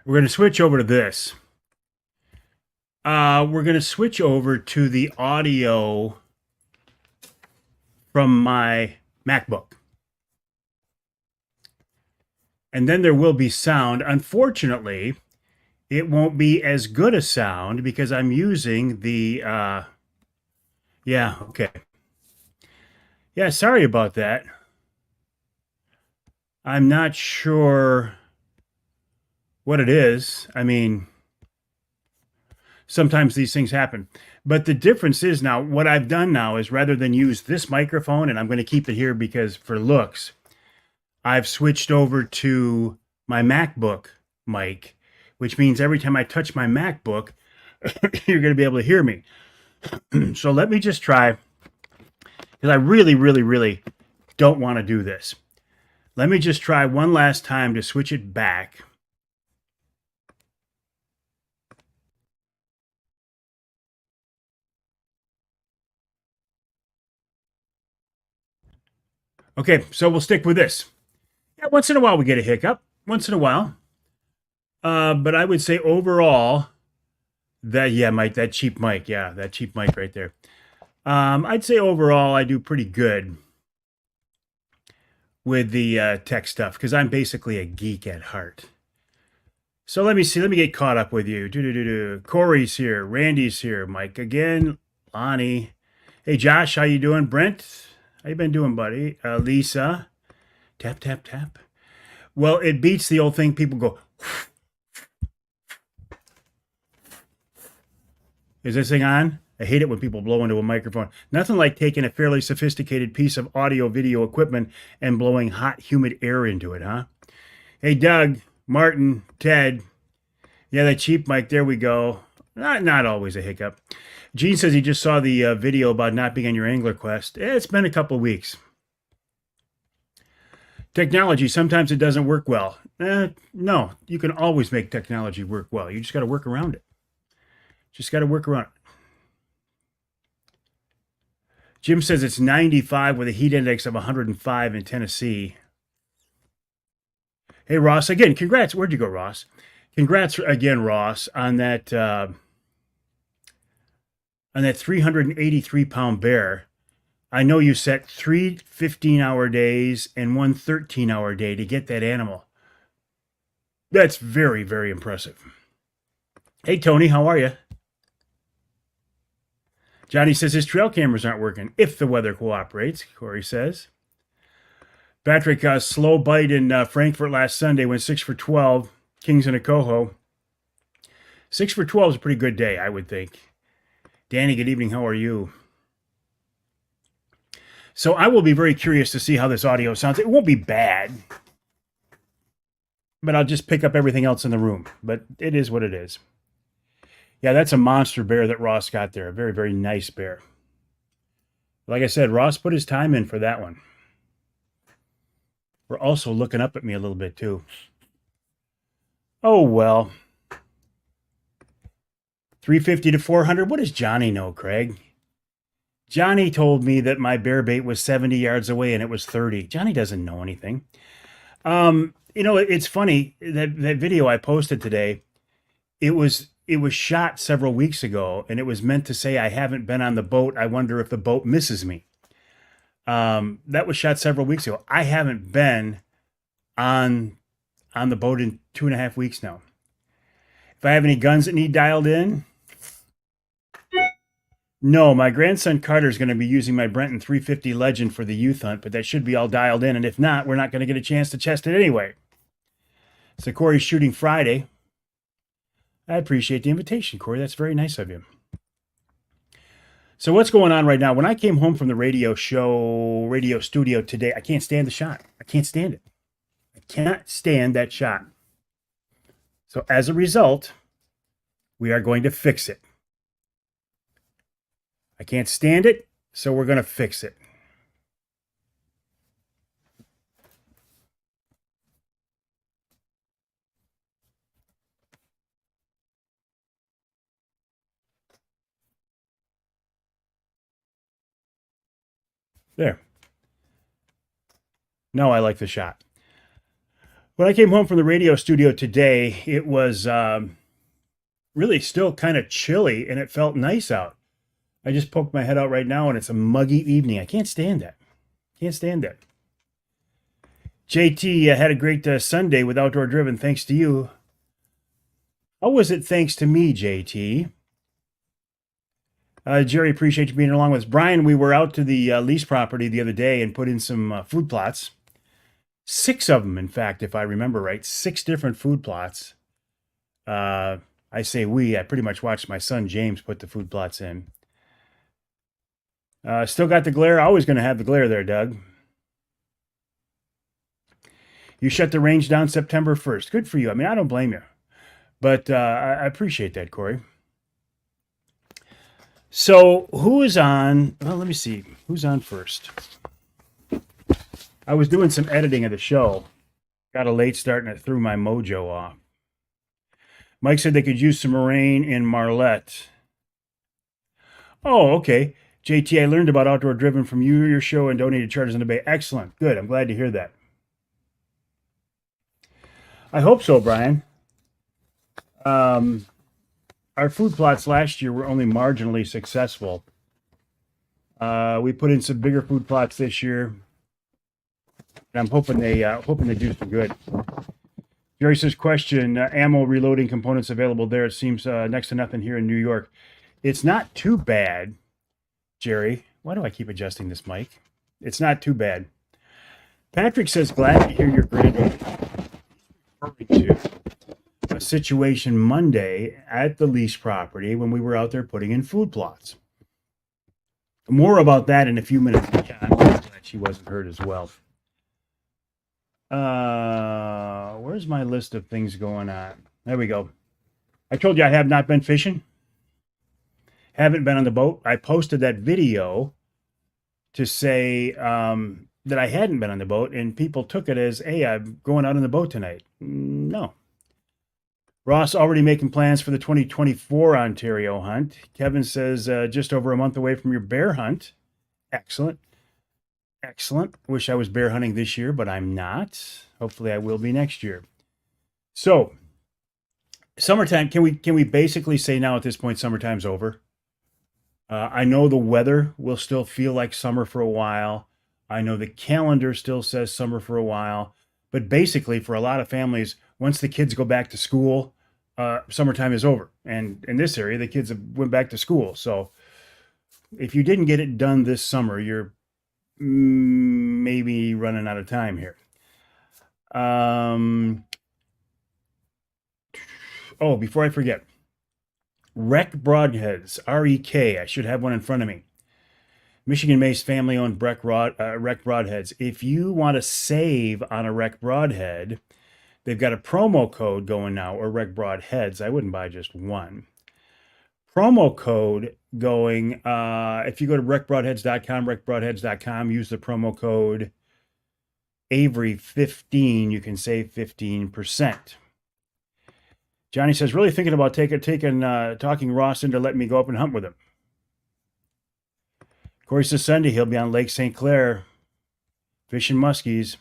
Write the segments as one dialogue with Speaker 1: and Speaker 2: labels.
Speaker 1: We're going to switch over to this. We're going to switch over to the audio from my MacBook. And then there will be sound. Unfortunately, it won't be as good a sound because I'm using the, yeah, okay. Yeah, sorry about that. I'm not sure what it is. I mean, sometimes these things happen. But the difference is now, what I've done now is rather than use this microphone, and I'm going to keep it here because for looks, I've switched over to my MacBook mic, which means every time I touch my MacBook, you're going to be able to hear me. So let me just try, because I really, really, really don't want to do this. Let me just try one last time to switch it back. Okay, so we'll stick with this. Yeah, once in a while we get a hiccup. Once in a while. But I would say overall, that cheap mic, yeah, that cheap mic right there. I'd say overall I do pretty good with the tech stuff because I'm basically a geek at heart. So let me see. Let me get caught up with you. Corey's here. Randy's here. Mike again. Lonnie. Hey Josh, how you doing? Brent, how you been doing, buddy? Lisa. Tap tap tap. Well, it beats the old thing. People go. Is this thing on? I hate it when people blow into a microphone. Nothing like taking a fairly sophisticated piece of audio video equipment and blowing hot, humid air into it, huh? Hey, Doug, Martin, Ted. Yeah, that cheap mic. There we go. Not always a hiccup. Gene says he just saw the video about not being on your Angler Quest. It's been a couple of weeks. Technology, sometimes it doesn't work well. No, you can always make technology work well. You just got to work around it. Just got to work around it. Jim says it's 95 with a heat index of 105 in Tennessee. Hey, Ross, again, congrats. Where'd you go, Ross? Congrats again, Ross, on that 383-pound bear. I know you set 3 15-hour days and 1 13-hour day to get that animal. That's very, very impressive. Hey, Tony, how are you? Johnny says his trail cameras aren't working if the weather cooperates, Corey says. Patrick, slow bite in Frankfurt last Sunday, went 6 for 12, Kings and a coho. 6 for 12 is a pretty good day, I would think. Danny, good evening. How are you? So I will be very curious to see how this audio sounds. It won't be bad, but I'll just pick up everything else in the room. But it is what it is. Yeah, that's a monster bear that Ross got there. A very, very nice bear. Like I said, Ross put his time in for that one. We're also looking up at me a little bit too. Oh, well. 350 to 400. What does Johnny know, Craig? Johnny told me that my bear bait was 70 yards away and it was 30. Johnny doesn't know anything. It's funny that video I posted today, it was shot several weeks ago and it was meant to say I haven't been on the boat. I wonder if the boat misses me. That was shot several weeks ago. I haven't been on the boat in 2.5 weeks now. If I have any guns that need dialed in, no, my grandson Carter is going to be using my Brenton 350 Legend for the youth hunt, but that should be all dialed in. And if not, we're not going to get a chance to test it anyway. So Corey's shooting Friday. I appreciate the invitation, Corey. That's very nice of you. So what's going on right now? When I came home from the radio studio today, I can't stand the shot. I can't stand it. I cannot stand that shot. So as a result, we are going to fix it. I can't stand it, so we're going to fix it. There. No, I like the shot. When I came home from the radio studio today, it was really still kind of chilly and it felt nice out. I just poked my head out right now and it's a muggy evening. I can't stand that. Can't stand that. JT, had a great Sunday with Outdoor Driven, thanks to you. How was it thanks to me, JT? Jerry, appreciate you being along with us. Brian, we were out to the lease property the other day and put in some food plots. 6 of them, in fact, if I remember right. 6 different food plots. I say we. I pretty much watched my son James put the food plots in. Still got the glare. Always going to have the glare there, Doug. You shut the range down September 1st. Good for you. I mean, I don't blame you. But I appreciate that, Corey. So who is on? Well, let me see. Who's on first? I was doing some editing of the show. Got a late start and it threw my mojo off. Mike said they could use some rain in Marlette. Oh, okay. JT, I learned about Outdoor Driven from you, your show, and donated charters in the Bay. Excellent. Good. I'm glad to hear that. I hope so, Brian. Our food plots last year were only marginally successful. We put in some bigger food plots this year. And I'm hoping they do some good. Jerry says, question, ammo reloading components available there. It seems next to nothing here in New York. It's not too bad, Jerry. Why do I keep adjusting this mic? It's not too bad. Patrick says, glad to hear your granddaughter referring to a situation Monday at the lease property when we were out there putting in food plots. More about that in a few minutes. I'm glad she wasn't hurt as well. Where's my list of things going on? There we go. I told you I have not been fishing. Haven't been on the boat. I posted that video to say that I hadn't been on the boat, and people took it as, hey, I'm going out on the boat tonight. No. Ross already making plans for the 2024 Ontario hunt. Kevin says just over a month away from your bear hunt. Excellent. Excellent. Wish I was bear hunting this year, but I'm not. Hopefully I will be next year. So, summertime, can we basically say now at this point summertime's over? I know the weather will still feel like summer for a while. I know the calendar still says summer for a while. But basically, for a lot of families, once the kids go back to school, summertime is over. And in this area, the kids went back to school. So if you didn't get it done this summer, you're maybe running out of time here. Oh, before I forget, Rec Broadheads, R-E-K. I should have one in front of me. Michigan-based family-owned Rec Broadheads. If you want to save on a Rec Broadhead, they've got a promo code going now, or Rec Broadheads. I wouldn't buy just one. Promo code going, if you go to recbroadheads.com, use the promo code Avery15, you can save 15%. Johnny says, really thinking about talking Ross into letting me go up and hunt with him. Corey says Sunday he'll be on Lake St. Clair fishing muskies.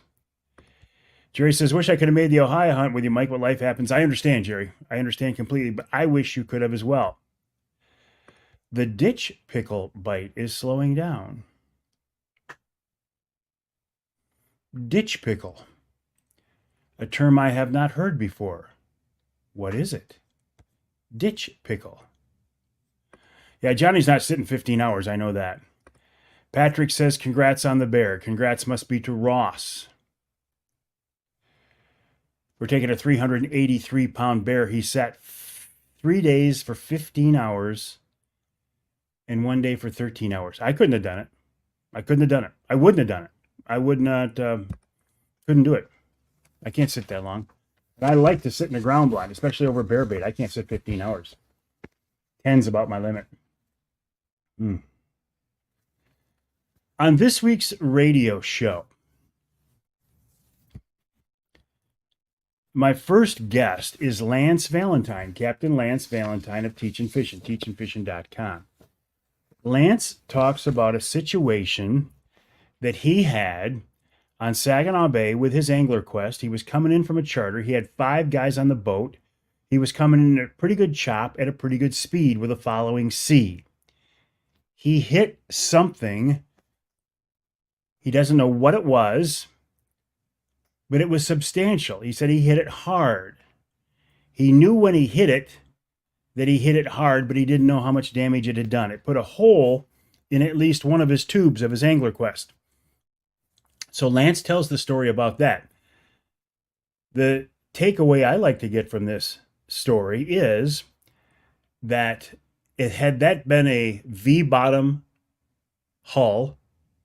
Speaker 1: Jerry says, wish I could have made the Ohio hunt with you, Mike, but life happens. I understand, Jerry. I understand completely, but I wish you could have as well. The ditch pickle bite is slowing down. Ditch pickle, a term I have not heard before. What is it? Ditch pickle. Yeah, Johnny's not sitting 15 hours. I know that. Patrick says, congrats on the bear. Congrats must be to Ross. We're taking a 383-pound bear. He sat 3 days for 15 hours and 1 day for 13 hours. I couldn't have done it. I wouldn't have done it. I would not, couldn't do it. I can't sit that long. And I like to sit in the ground blind, especially over bear bait. I can't sit 15 hours. 10's about my limit. On this week's radio show, my first guest is Lance Valentine, Captain Lance Valentine of Teachin' Fishin', teachinfishin.com. Lance talks about a situation that he had on Saginaw Bay with his angler quest. He was coming in from a charter. He had 5 guys on the boat. He was coming in at a pretty good chop at a pretty good speed with a following sea. He hit something. He doesn't know what it was, but it was substantial. He said he hit it hard. He knew when he hit it that he hit it hard, but he didn't know how much damage it had done. It put a hole in at least one of his tubes of his angler quest. So Lance tells the story about that. The takeaway I like to get from this story is that had that been a V-bottom hull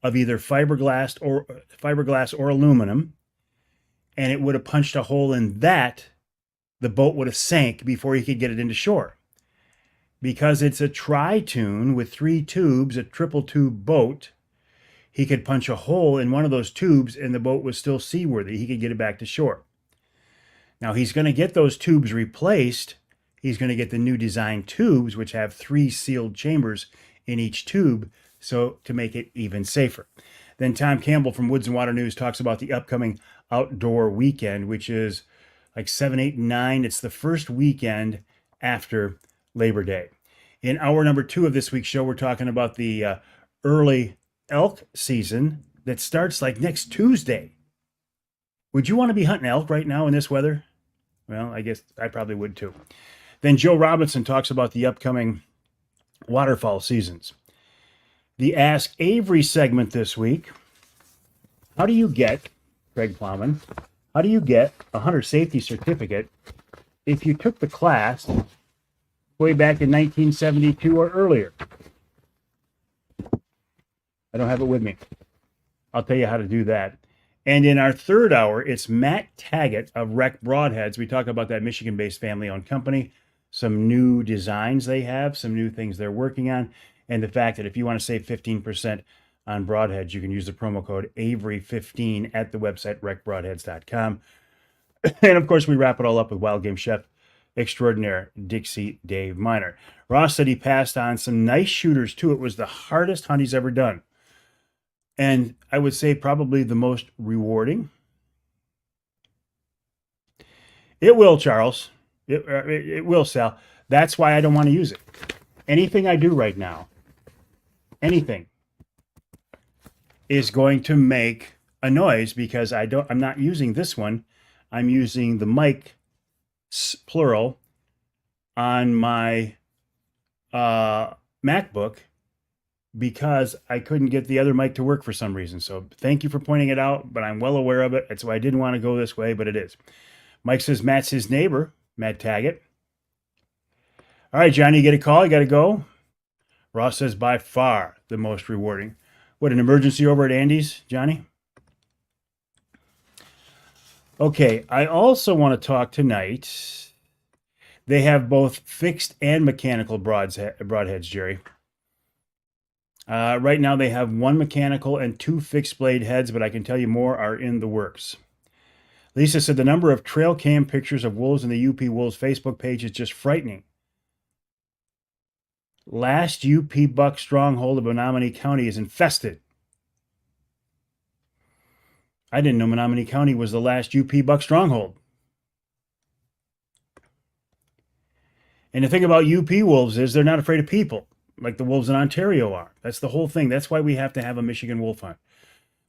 Speaker 1: of either fiberglass or aluminum, and it would have punched a hole in that, the boat would have sank before he could get it into shore. Because it's a tri-tune with 3 tubes, a triple tube boat, he could punch a hole in one of those tubes and the boat was still seaworthy. He could get it back to shore. Now he's going to get those tubes replaced. He's going to get the new design tubes, which have 3 sealed chambers in each tube, so to make it even safer. Then Tom Campbell from Woods and Water News talks about the upcoming outdoor weekend, which is like 7, 8, and 9. It's the first weekend after Labor Day. In hour number 2 of this week's show, we're talking about the early elk season that starts like next Tuesday. Would you want to be hunting elk right now in this weather? Well, I guess I probably would too. Then Joe Robinson talks about the upcoming waterfowl seasons. The Ask Avery segment this week. How do you get, Craig Plowman, how do you get a hunter safety certificate if you took the class way back in 1972 or earlier? I don't have it with me. I'll tell you how to do that. And in our third hour, it's Matt Taggett of Rec Broadheads. We talk about that Michigan-based family-owned company, some new designs they have, some new things they're working on, and the fact that if you want to save 15% on broadheads, you can use the promo code Avery15 at the website recbroadheads.com. And of course, we wrap it all up with Wild Game Chef extraordinaire Dixie Dave Miner. Ross said he passed on some nice shooters too. It was the hardest hunt he's ever done. And I would say probably the most rewarding. It will, Charles. It will, Sal. That's why I don't want to use it. Anything I do right now, anything, is going to make a noise because I'm not using this one. I'm using the mic, plural, on my MacBook, because I couldn't get the other mic to work for some reason. So thank you for pointing it out, but I'm well aware of it. That's why I didn't want to go this way, but it is. Mike says Matt's his neighbor, Matt Taggett. All right, Johnny, you get a call? You got to go? Ross says by far the most rewarding. What, an emergency over at Andy's, Johnny? Okay, I also want to talk tonight. They have both fixed and mechanical broadheads, Jerry. Right now they have 1 mechanical and 2 fixed blade heads, but I can tell you more are in the works. Lisa said the number of trail cam pictures of wolves in the UP Wolves Facebook page is just frightening. Last UP buck stronghold of Menominee County is infested. I didn't know Menominee County was the last UP buck stronghold. And the thing about UP wolves is they're not afraid of people, like the wolves in Ontario are. That's the whole thing. That's why we have to have a Michigan wolf hunt.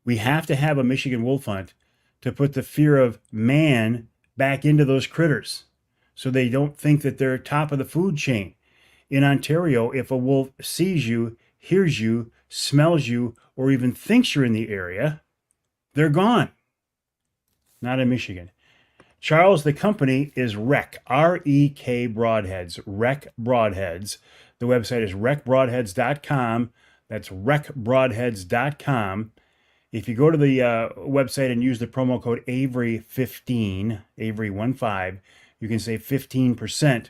Speaker 1: We have to have a Michigan wolf hunt to put the fear of man back into those critters so they don't think that they're top of the food chain. In Ontario, if a wolf sees you, hears you, smells you, or even thinks you're in the area, they're gone. Not in Michigan. Charles, the company is REK, R-E-K Broadheads, REK Broadheads. The website is recbroadheads.com. That's recbroadheads.com. If you go to the website and use the promo code Avery15, Avery15, you can save 15%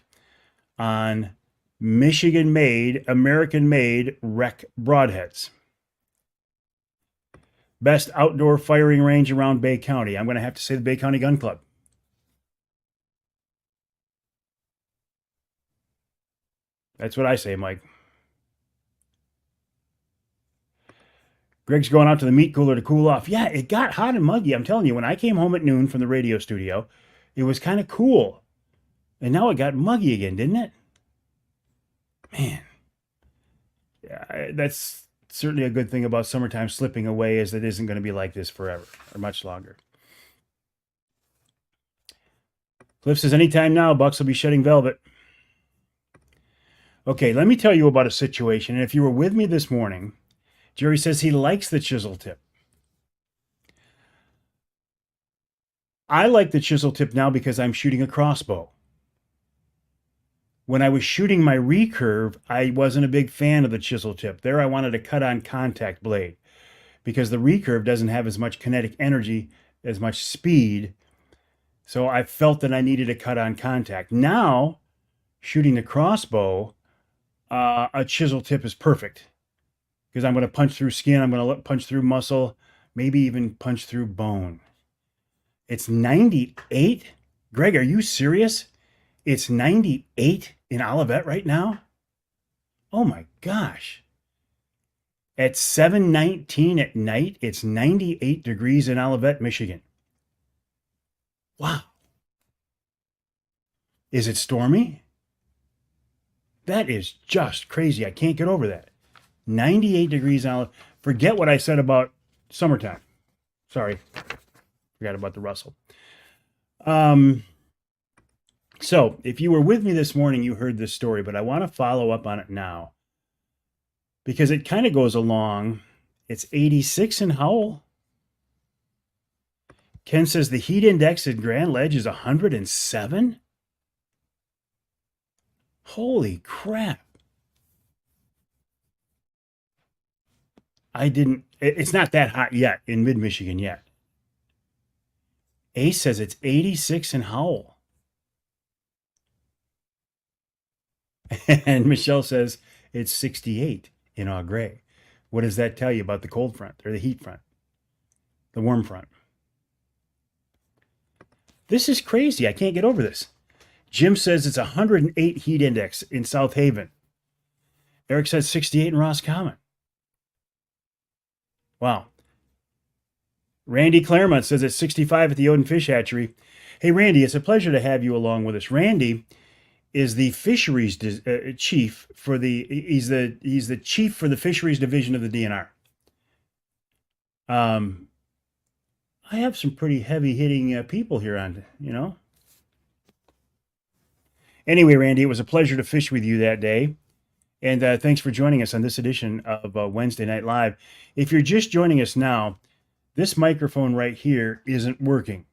Speaker 1: on Michigan-made, American-made REK Broadheads. Best outdoor firing range around Bay County. I'm going to have to say the Bay County Gun Club. That's what I say, Mike. Greg's going out to the meat cooler to cool off. Yeah, it got hot and muggy. I'm telling you, when I came home at noon from the radio studio, it was kind of cool. And now it got muggy again, didn't it? Man, yeah, that's certainly a good thing about summertime slipping away, is it isn't going to be like this forever or much longer. Cliff says, anytime now, Bucks will be shedding velvet. Okay, let me tell you about a situation. And if you were with me this morning, Jerry says he likes the chisel tip. I like the chisel tip now because I'm shooting a crossbow. When I was shooting my recurve, I wasn't a big fan of the chisel tip. There I wanted to cut on contact blade because the recurve doesn't have as much kinetic energy, as much speed. So I felt that I needed to cut on contact. Now, shooting the crossbow, a chisel tip is perfect because I'm going to punch through skin, I'm going to punch through muscle, maybe even punch through bone. It's 98? Greg, are you serious? It's 98 in Olivet right now? Oh my gosh. At 7:19 at night, it's 98 degrees in Olivet, Michigan. Wow. Is it stormy? That is just crazy. I can't get over that. 98 degrees Olivet. Forget what I said about summertime. Sorry. Forgot about the Russell. So if you were with me this morning, you heard this story, but I want to follow up on it now because it kind of goes along. It's 86 in Howell. Ken says the heat index at Grand Ledge is 107. Holy crap. It's not that hot yet in mid-Michigan yet. Ace says it's 86 in Howell. And Michelle says it's 68 in Au Gres. What does that tell you about the cold front or the heat front? The warm front. This is crazy. I can't get over this. Jim says it's 108 heat index in South Haven. Eric says 68 in Roscommon. Wow. Randy Claremont says it's 65 at the Odin Fish Hatchery. Hey, Randy, it's a pleasure to have you along with us. Randy is the fisheries chief for he's the chief for the fisheries division of the DNR. I have some pretty heavy hitting people here on, Anyway, Randy, it was a pleasure to fish with you that day. And thanks for joining us on this edition of Wednesday Night Live. If you're just joining us now, this microphone right here isn't working.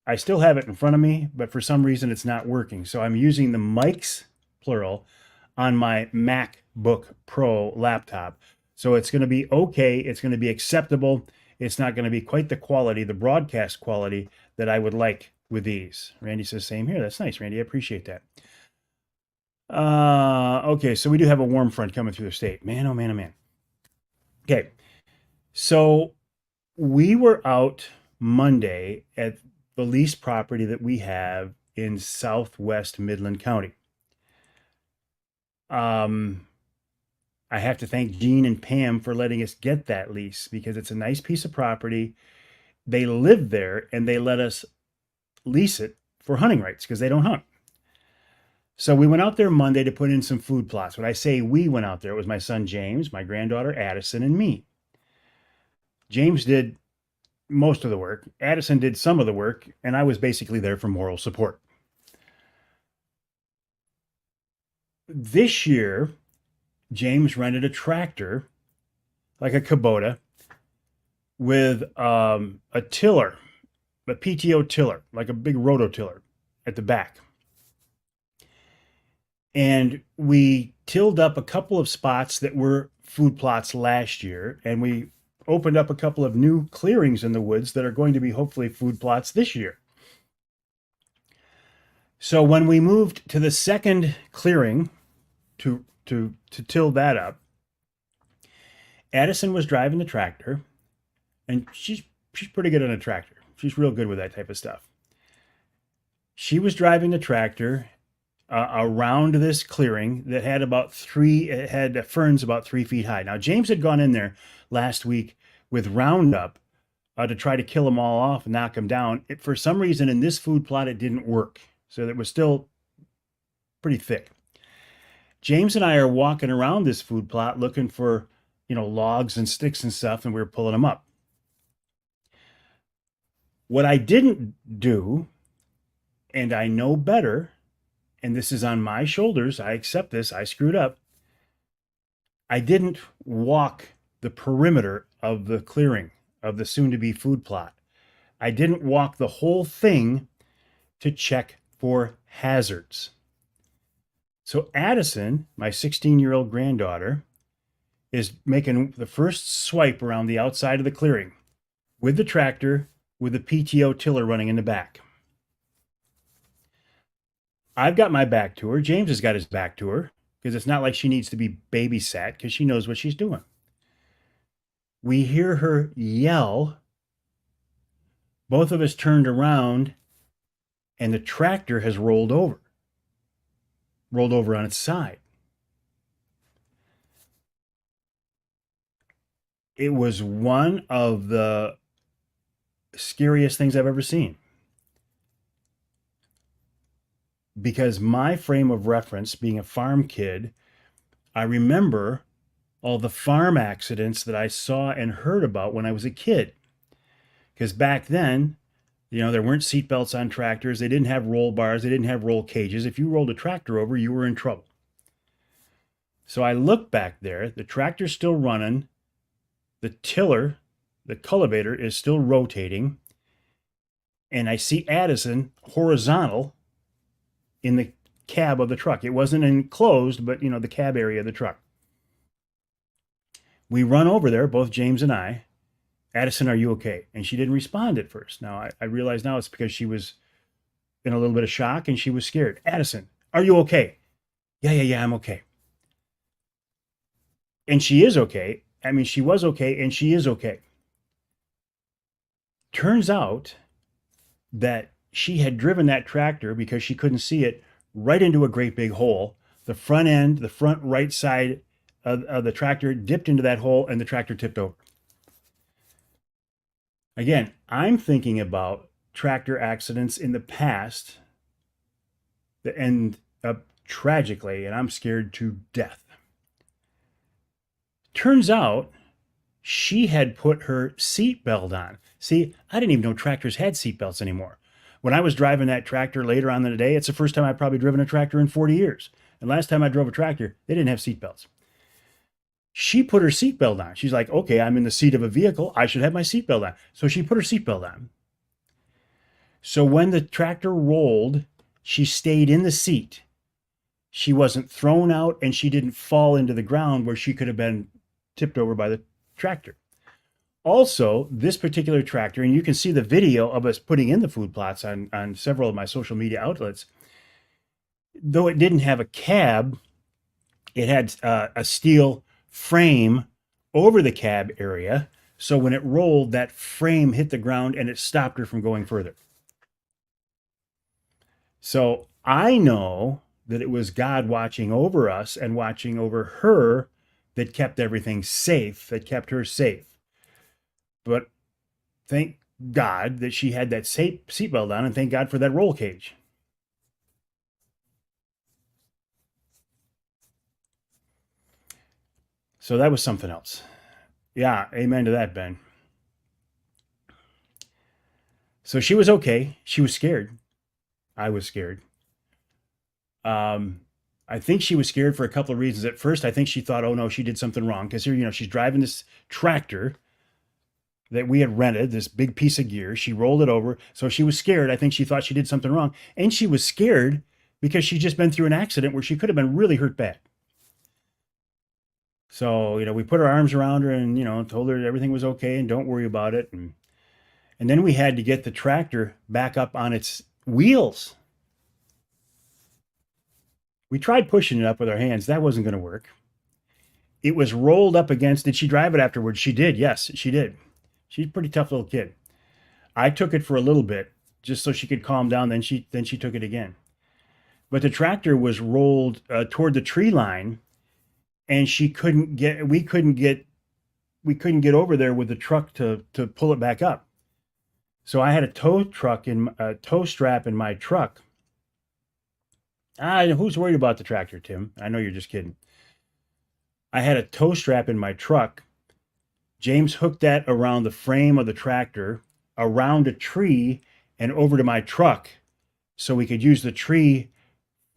Speaker 1: I still have it in front of me, but for some reason it's not working. So I'm using the mics, plural, on my MacBook Pro laptop. So it's going to be okay. It's going to be acceptable. It's not going to be quite the quality, the broadcast quality that I would like with these. Randy says, same here. That's nice, Randy. I appreciate that. Okay, so we do have a warm front coming through the state. Man, oh man, oh man. Okay, so we were out Monday at the lease property that we have in Southwest Midland County. I have to thank Gene and Pam for letting us get that lease because it's a nice piece of property. They live there and they let us lease it for hunting rights because they don't hunt. So we went out there Monday to put in some food plots. When I say we went out there, it was my son James, my granddaughter Addison, and me. James did most of the work. Addison did some of the work, and I was basically there for moral support. This year, James rented a tractor, like a Kubota, with a tiller, a PTO tiller, like a big rototiller at the back. And we tilled up a couple of spots that were food plots last year, and we opened up a couple of new clearings in the woods that are going to be hopefully food plots this year. So when we moved to the second clearing to till that up, Addison was driving the tractor, and she's pretty good on a tractor. She's real good with that type of stuff. She was driving the tractor, around this clearing that had about three, it had ferns about 3 feet high. Now, James had gone in there last week with Roundup to try to kill them all off and knock them down. For some reason, in this food plot, it didn't work. So it was still pretty thick. James and I are walking around this food plot looking for, logs and sticks and stuff, and we were pulling them up. What I didn't do, and I know better, and this is on my shoulders, I accept this, I screwed up. I didn't walk the perimeter of the clearing of the soon to be food plot. I didn't walk the whole thing to check for hazards. So Addison, my 16-year-old granddaughter, is making the first swipe around the outside of the clearing with the tractor, with the PTO tiller running in the back. I've got my back to her. James has got his back to her because it's not like she needs to be babysat because she knows what she's doing. We hear her yell. Both of us turned around and the tractor has rolled over on its side. It was one of the scariest things I've ever seen. Because my frame of reference, being a farm kid, I remember all the farm accidents that I saw and heard about when I was a kid. Because back then, there weren't seatbelts on tractors. They didn't have roll bars. They didn't have roll cages. If you rolled a tractor over, you were in trouble. So I look back there. The tractor's still running. The tiller, the cultivator, is still rotating. And I see Addison horizontal in the cab of the truck. It wasn't enclosed, but, the cab area of the truck. We run over there, both James and I. Addison, are you okay? And she didn't respond at first. Now, I realize now it's because she was in a little bit of shock and she was scared. Addison, are you okay? Yeah, I'm okay. And she is okay. I mean, she was okay and she is okay. Turns out that she had driven that tractor because she couldn't see it right into a great big hole. The front end, the front right side of the tractor dipped into that hole and the tractor tipped over. Again, I'm thinking about tractor accidents in the past that end up tragically, and I'm scared to death. Turns out she had put her seatbelt on. See, I didn't even know tractors had seatbelts anymore. When I was driving that tractor later on in the day, it's the first time I've probably driven a tractor in 40 years. And last time I drove a tractor, they didn't have seatbelts. She put her seatbelt on. She's like, okay, I'm in the seat of a vehicle. I should have my seatbelt on. So she put her seatbelt on. So when the tractor rolled, she stayed in the seat. She wasn't thrown out and she didn't fall into the ground where she could have been tipped over by the tractor. Also, this particular tractor, and you can see the video of us putting in the food plots on several of my social media outlets, though it didn't have a cab, it had a steel frame over the cab area. So when it rolled, that frame hit the ground and it stopped her from going further. So I know that it was God watching over us and watching over her that kept everything safe, that kept her safe. But thank God that she had that seatbelt on, and thank God for that roll cage. So that was something else. Yeah, amen to that, Ben. So she was okay. She was scared. I was scared. I think she was scared for a couple of reasons. At first, I think she thought, oh no, she did something wrong. Because here, she's driving this tractor that we had rented, this big piece of gear. She rolled it over. So she was scared. I think she thought she did something wrong. And she was scared because she'd just been through an accident where she could have been really hurt bad. So, we put our arms around her and, told her everything was okay and don't worry about it. And then we had to get the tractor back up on its wheels. We tried pushing it up with our hands. That wasn't going to work. It was rolled up against. Did she drive it afterwards? She did. Yes, she did. She's a pretty tough little kid. I took it for a little bit just so she could calm down. Then she took it again. but the tractor was rolled toward the tree line, and we couldn't get over there with the truck to pull it back up. So I had a tow strap in my truck. Who's worried about the tractor, Tim? I know you're just kidding. I had a tow strap in my truck. James hooked that around the frame of the tractor, around a tree, and over to my truck, so we could use the tree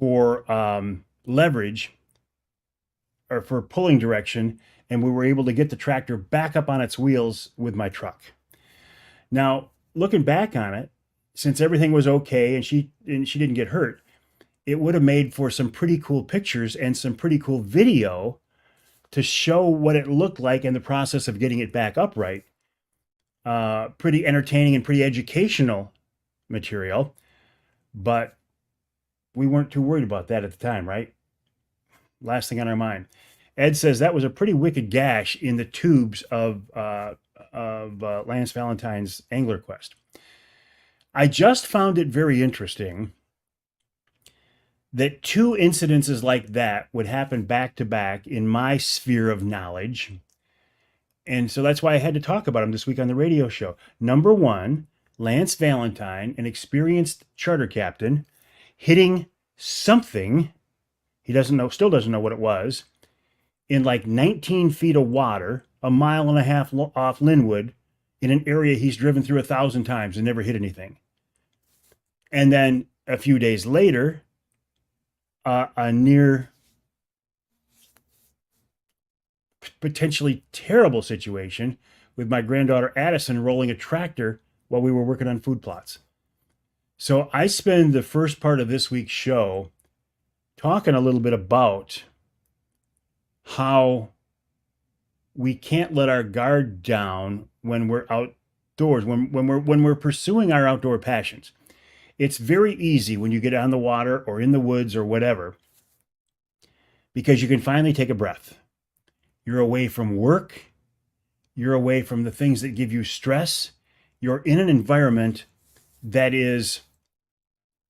Speaker 1: for leverage or for pulling direction, and we were able to get the tractor back up on its wheels with my truck. Now, looking back on it, since everything was okay and she didn't get hurt, it would have made for some pretty cool pictures and some pretty cool video to show what it looked like in the process of getting it back upright. Pretty entertaining and pretty educational material, but we weren't too worried about that at the time, right? Last thing on our mind. Ed says that was a pretty wicked gash in the tubes of Lance Valentine's Angler Quest. I just found it very interesting that two incidences like that would happen back to back in my sphere of knowledge. And so that's why I had to talk about them this week on the radio show. Number one, Lance Valentine, an experienced charter captain, hitting something he still doesn't know what it was, in like 19 feet of water, a mile and a half off Linwood, in an area he's driven through 1,000 times and never hit anything. And then a few days later, a near potentially terrible situation with my granddaughter Addison rolling a tractor while we were working on food plots. So I spend the first part of this week's show talking a little bit about how we can't let our guard down when we're outdoors, when we're pursuing our outdoor passions. It's very easy when you get on the water or in the woods or whatever, because you can finally take a breath. You're away from work. You're away from the things that give you stress. You're in an environment that is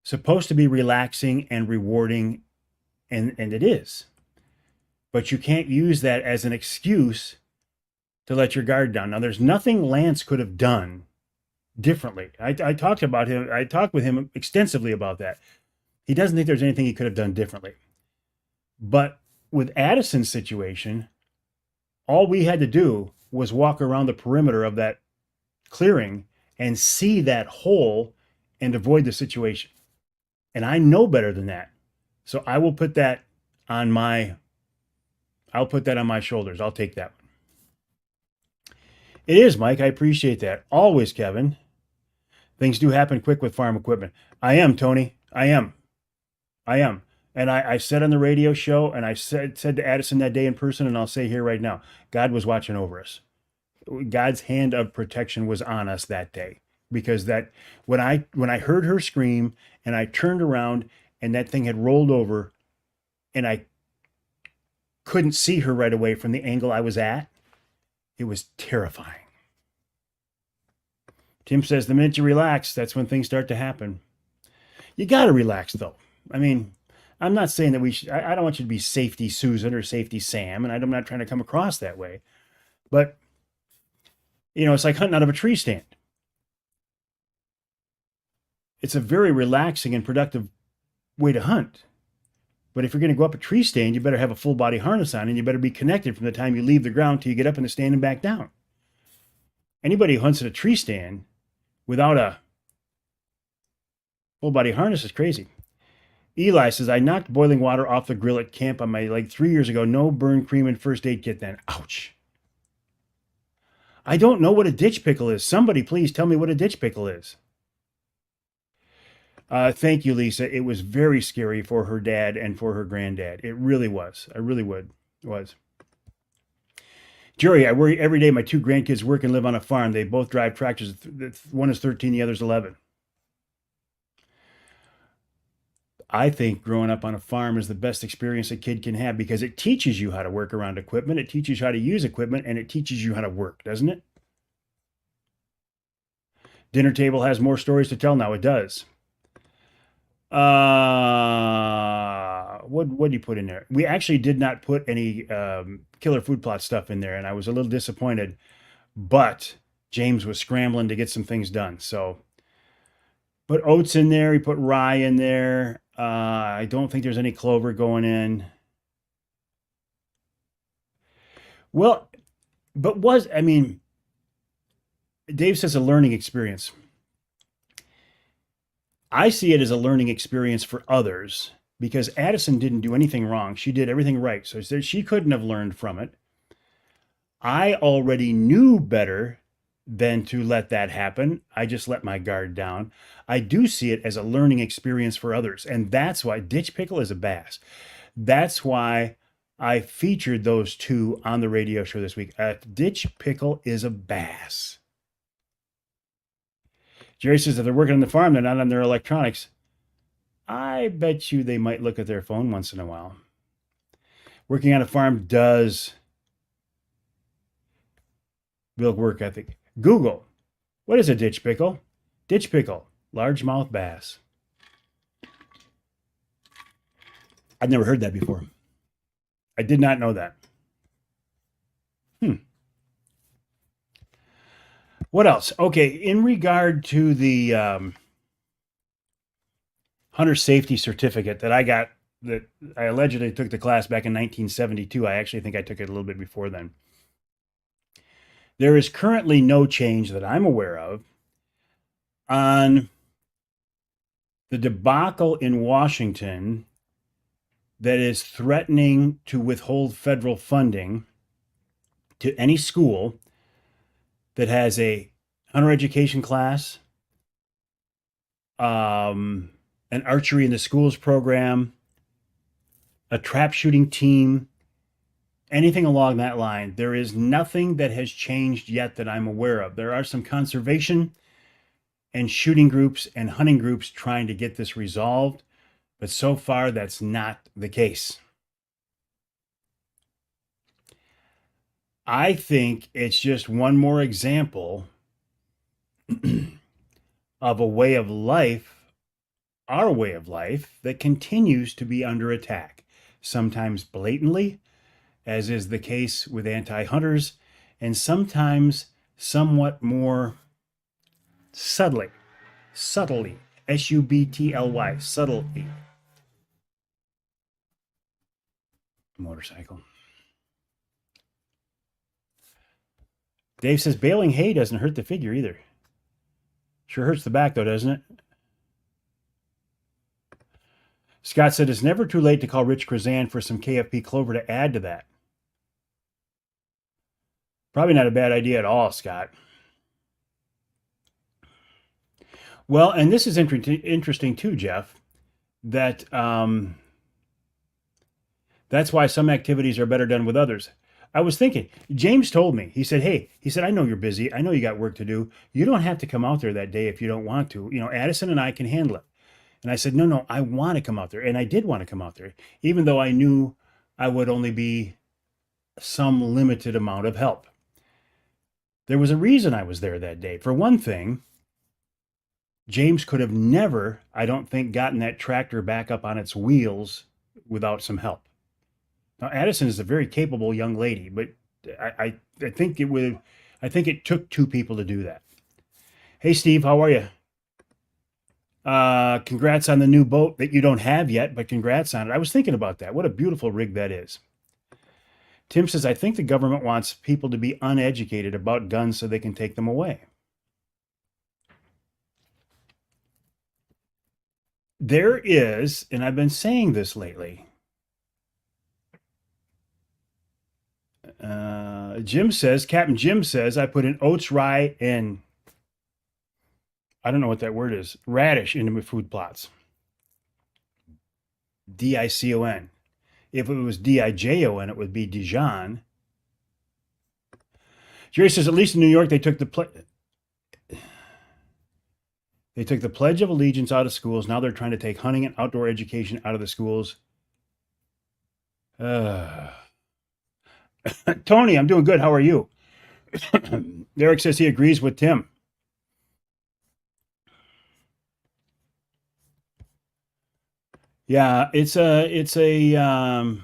Speaker 1: supposed to be relaxing and rewarding, and it is. But you can't use that as an excuse to let your guard down. Now, there's nothing Lance could have done differently. I talked with him extensively about that. He doesn't think there's anything he could have done differently. But with Addison's situation, all we had to do was walk around the perimeter of that clearing and see that hole and avoid the situation. And I know better than that. So I will put that on my shoulders. I'll take that one. It is, Mike. I appreciate that. Always, Kevin. Things do happen quick with farm equipment. I am, Tony. I am. And I said on the radio show, and I said to Addison that day in person, and I'll say here right now, God was watching over us. God's hand of protection was on us that day, because that when I heard her scream and I turned around and that thing had rolled over and I couldn't see her right away from the angle I was at, it was terrifying. Tim says the minute you relax, that's when things start to happen. You got to relax, though. I mean, I'm not saying that we should, I don't want you to be safety Susan or safety Sam, and I'm not trying to come across that way. But, it's like hunting out of a tree stand. It's a very relaxing and productive way to hunt. But if you're going to go up a tree stand, you better have a full body harness on, and you better be connected from the time you leave the ground till you get up in the stand and back down. Anybody who hunts at a tree stand without a full body harness is crazy. Eli says, I knocked boiling water off the grill at camp on my leg 3 years ago. No burn cream and first aid kit then. Ouch. I don't know what a ditch pickle is. Somebody please tell me what a ditch pickle is. Thank you, Lisa. It was very scary for her dad and for her granddad. It really was. It was. Jerry, I worry every day my two grandkids work and live on a farm. They both drive tractors. One is 13, the other's 11. I think growing up on a farm is the best experience a kid can have, because it teaches you how to work around equipment. It teaches you how to use equipment, and it teaches you how to work, doesn't it? Dinner Table has more stories to tell now. It does. What did you put in there? We actually did not put any killer food plot stuff in there, and I was a little disappointed. But James was scrambling to get some things done, so put oats in there. He put rye in there. I don't think there's any clover going in. Well, but was I mean, Dave says a learning experience. I see it as a learning experience for others because Addison didn't do anything wrong. She did everything right. So she couldn't have learned from it. I already knew better than to let that happen. I just let my guard down. I do see it as a learning experience for others. And that's why Ditch Pickle is a bass. That's why I featured those two on the radio show this week. Ditch Pickle is a bass. Jerry says if they're working on the farm, they're not on their electronics. I bet you they might look at their phone once in a while. Working on a farm does build work ethic. Google, what is a ditch pickle? Ditch pickle, largemouth bass. I've never heard that before. I did not know that. What else? Okay, in regard to the hunter safety certificate that I got, that I allegedly took the class back in 1972. I actually think I took it a little bit before then. There is currently no change that I'm aware of on the debacle in Washington that is threatening to withhold federal funding to any school that has a hunter education class, an archery in the schools program, a trap shooting team, anything along that line. There is nothing that has changed yet that I'm aware of. There are some conservation and shooting groups and hunting groups trying to get this resolved, but so far that's not the case. I think it's just one more example of a way of life, our way of life, that continues to be under attack, sometimes blatantly, as is the case with anti-hunters, and sometimes somewhat more subtly, S-U-B-T-L-Y, subtly. Motorcycle. Dave says baling hay doesn't hurt the figure either. Sure hurts the back though, doesn't it? Scott said it's never too late to call Rich Krazan for some KFP clover to add to that. Probably not a bad idea at all, Scott. Well, and this is interesting too, Jeff, that that's why some activities are better done with others. I was thinking, James told me, he said, I know you're busy. I know you got work to do. You don't have to come out there that day if you don't want to. You know, Addison and I can handle it. And I said, no, I want to come out there. And I did want to come out there, even though I knew I would only be some limited amount of help. There was a reason I was there that day. For one thing, James could have never, I don't think, gotten that tractor back up on its wheels without some help. Now, Addison is a very capable young lady, but I think it took two people to do that. Hey, Steve, how are you? Congrats on the new boat that you don't have yet, but congrats on it. I was thinking about that. What a beautiful rig that is. Tim says, I think the government wants people to be uneducated about guns so they can take them away. There is, and I've been saying this lately, Captain Jim says, I put in oats, rye, and I don't know what that word is, radish into my food plots. D-I-C-O-N. If it was D-I-J-O-N, it would be Dijon. Jerry says, at least in New York, they took the Pledge of Allegiance out of schools. Now they're trying to take hunting and outdoor education out of the schools. Tony, I'm doing good. How are you? Eric says he agrees with Tim. Yeah, it's an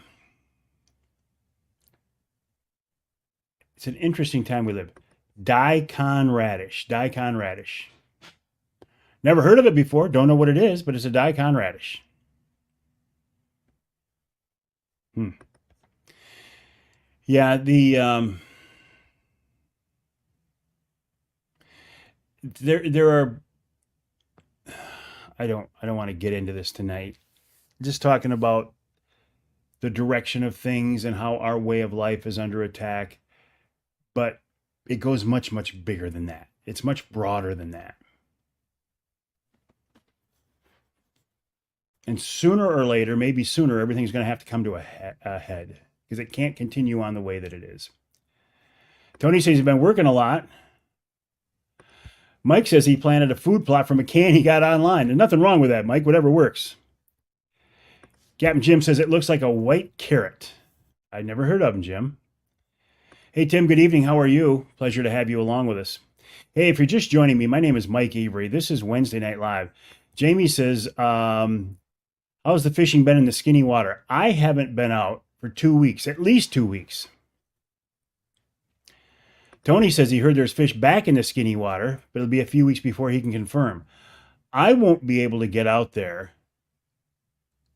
Speaker 1: interesting time we live. Daikon radish. Daikon radish. Never heard of it before. Don't know what it is, but it's a daikon radish. Hmm. Yeah, there are I don't want to get into this tonight. Just talking about the direction of things and how our way of life is under attack, but it goes much much bigger than that. It's much broader than that. And sooner or later, maybe sooner, everything's going to have to come to a head because it can't continue on the way that it is. Tony says he's been working a lot. Mike says he planted a food plot from a can he got online. There's nothing wrong with that, Mike. Whatever works. Captain Jim says it looks like a white carrot. I never heard of him, Jim. Hey, Tim, good evening. How are you? Pleasure to have you along with us. Hey, if you're just joining me, my name is Mike Avery. This is Wednesday Night Live. Jamie says, how's the fishing been in the skinny water? I haven't been out for 2 weeks, at least 2 weeks. Tony says he heard there's fish back in the skinny water, but it'll be a few weeks before he can confirm. I won't be able to get out there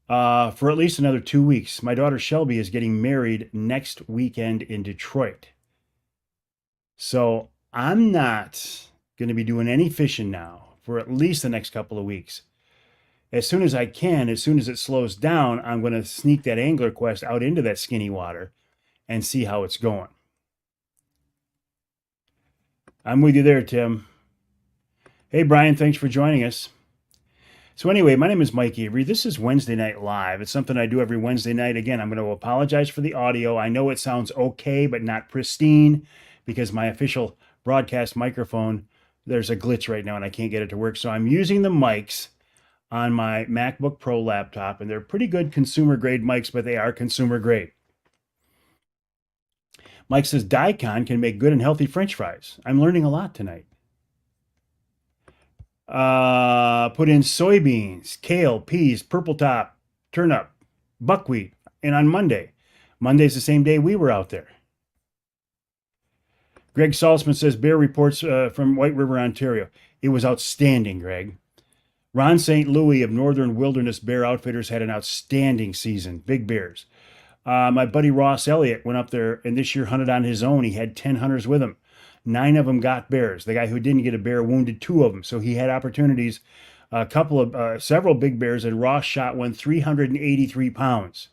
Speaker 1: for at least another 2 weeks. My daughter Shelby is getting married next weekend in Detroit. So I'm not going to be doing any fishing now for at least the next couple of weeks. As soon as I can, as soon as it slows down, I'm going to sneak that Angler Quest out into that skinny water and see how it's going. I'm with you there, Tim. Hey, Brian, thanks for joining us. So, anyway, my name is Mike Avery. This is Wednesday Night Live. It's something I do every Wednesday night. Again, I'm going to apologize for the audio. I know it sounds okay, but not pristine because my official broadcast microphone, there's a glitch right now and I can't get it to work. So, I'm using the mics on my MacBook Pro laptop, and they're pretty good consumer grade mics, but they are consumer grade. Mike says daikon can make good and healthy French fries. I'm learning a lot tonight. Put in soybeans, kale, peas, purple top, turnip, buckwheat, and on Monday. Monday's the same day we were out there. Greg Salzman says bear reports from White River, Ontario. It was outstanding, Greg. Ron St. Louis of Northern Wilderness Bear Outfitters had an outstanding season. Big bears. My buddy Ross Elliott went up there and this year hunted on his own. He had 10 hunters with him. 9 of them got bears. The guy who didn't get a bear wounded 2 of them. So he had opportunities. Several big bears, and Ross shot one 383 pounds.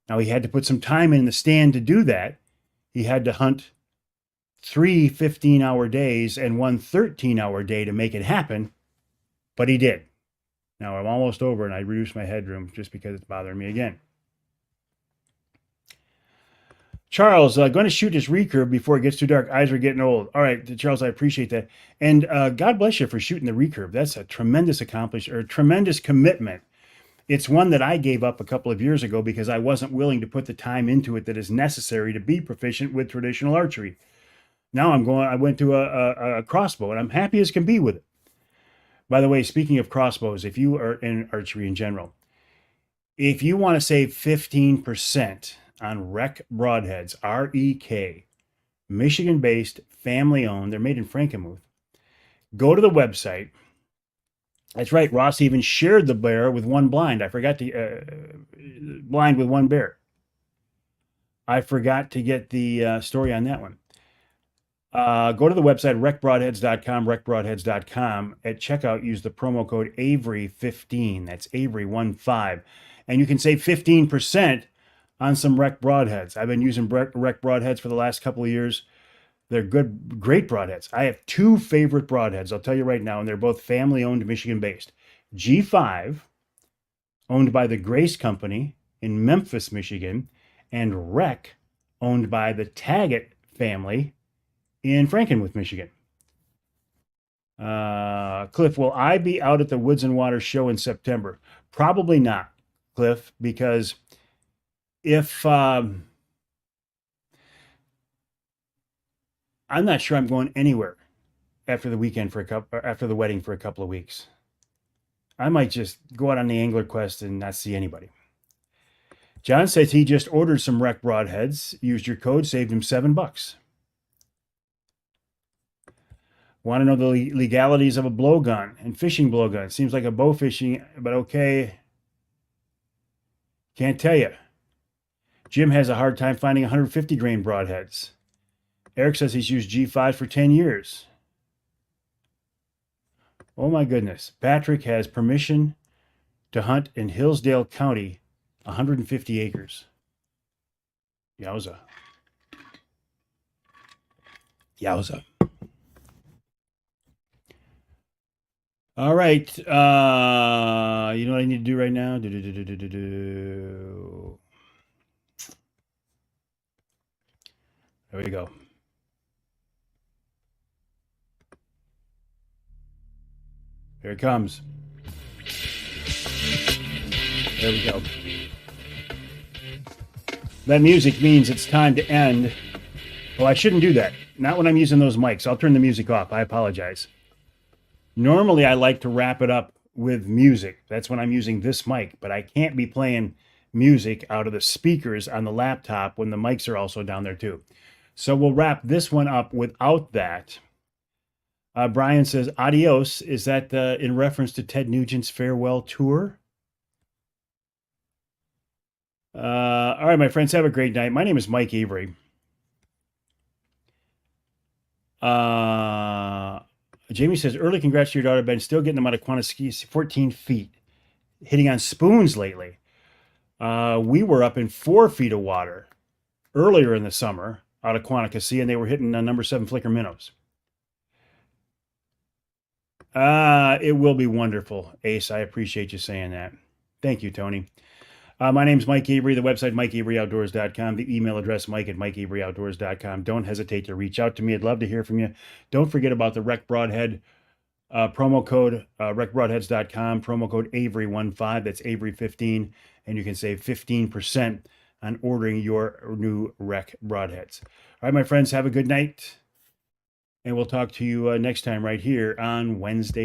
Speaker 1: Now he had to put some time in the stand to do that. He had to hunt 3 15-hour days and 1 13-hour day to make it happen, but he did. Now I'm almost over and I reduced my headroom just because it's bothering me again. Charles, going to shoot this recurve before it gets too dark. Eyes are getting old. All right, Charles, I appreciate that. And God bless you for shooting the recurve. That's a tremendous accomplishment or tremendous commitment. It's one that I gave up a couple of years ago because I wasn't willing to put the time into it that is necessary to be proficient with traditional archery. Now I went to a crossbow and I'm happy as can be with it. By the way, speaking of crossbows, if you are in archery in general, if you want to save 15% on Rek broadheads, REK, Michigan-based, family-owned. They're made in Frankenmuth. Go to the website. That's right. Ross even shared the bear with one blind. I forgot to blind with one bear. I forgot to get the story on that one. Go to the website rekbroadheads.com, rekbroadheads.com. At checkout, use the promo code Avery15. That's Avery15, and you can save 15% on some Rek broadheads. I've been using Rek broadheads for the last couple of years. They're good, great broadheads. I have 2 favorite broadheads, I'll tell you right now, and they're both family-owned, Michigan-based. G5, owned by the Grace Company in Memphis, Michigan, and Rek, owned by the Taggett family in Frankenmuth, Michigan. Cliff, will I be out at the Woods and Water show in September? Probably not, Cliff, because if I'm not sure I'm going anywhere after the weekend after the wedding for a couple of weeks. I might just go out on the angler quest and not see anybody. John says he just ordered some wreck broadheads, used your code, saved him $7. Want to know the legalities of a blowgun and fishing blowgun? Seems like a bow fishing, but okay. Can't tell you. Jim has a hard time finding 150 grain broadheads. Eric says he's used G5 for 10 years. Oh my goodness. Patrick has permission to hunt in Hillsdale County, 150 acres. Yowza. Yowza. All right. You know what I need to do right now? There we go. Here it comes. There we go. That music means it's time to end. Oh, I shouldn't do that. Not when I'm using those mics. I'll turn the music off. I apologize. Normally, I like to wrap it up with music. That's when I'm using this mic, but I can't be playing music out of the speakers on the laptop when the mics are also down there too. So we'll wrap this one up without that. Brian says, adios. Is that in reference to Ted Nugent's farewell tour? All right, my friends, have a great night. My name is Mike Avery. Jamie says, early congrats to your daughter, Ben. Still getting them out of Quantasquee, 14 feet. Hitting on spoons lately. We were up in 4 feet of water earlier in the summer out of Quantasquee, and they were hitting number 7 flicker minnows. It will be wonderful, Ace. I appreciate you saying that. Thank you, Tony. My name's Mike Avery. The website, MikeAveryOutdoors.com. The email address, Mike@MikeAveryOutdoors.com. Don't hesitate to reach out to me. I'd love to hear from you. Don't forget about the Rec Broadhead promo code, RecBroadheads.com, promo code Avery15. That's Avery15. And you can save 15% on ordering your new Rec Broadheads. All right, my friends, have a good night. And we'll talk to you next time right here on Wednesday.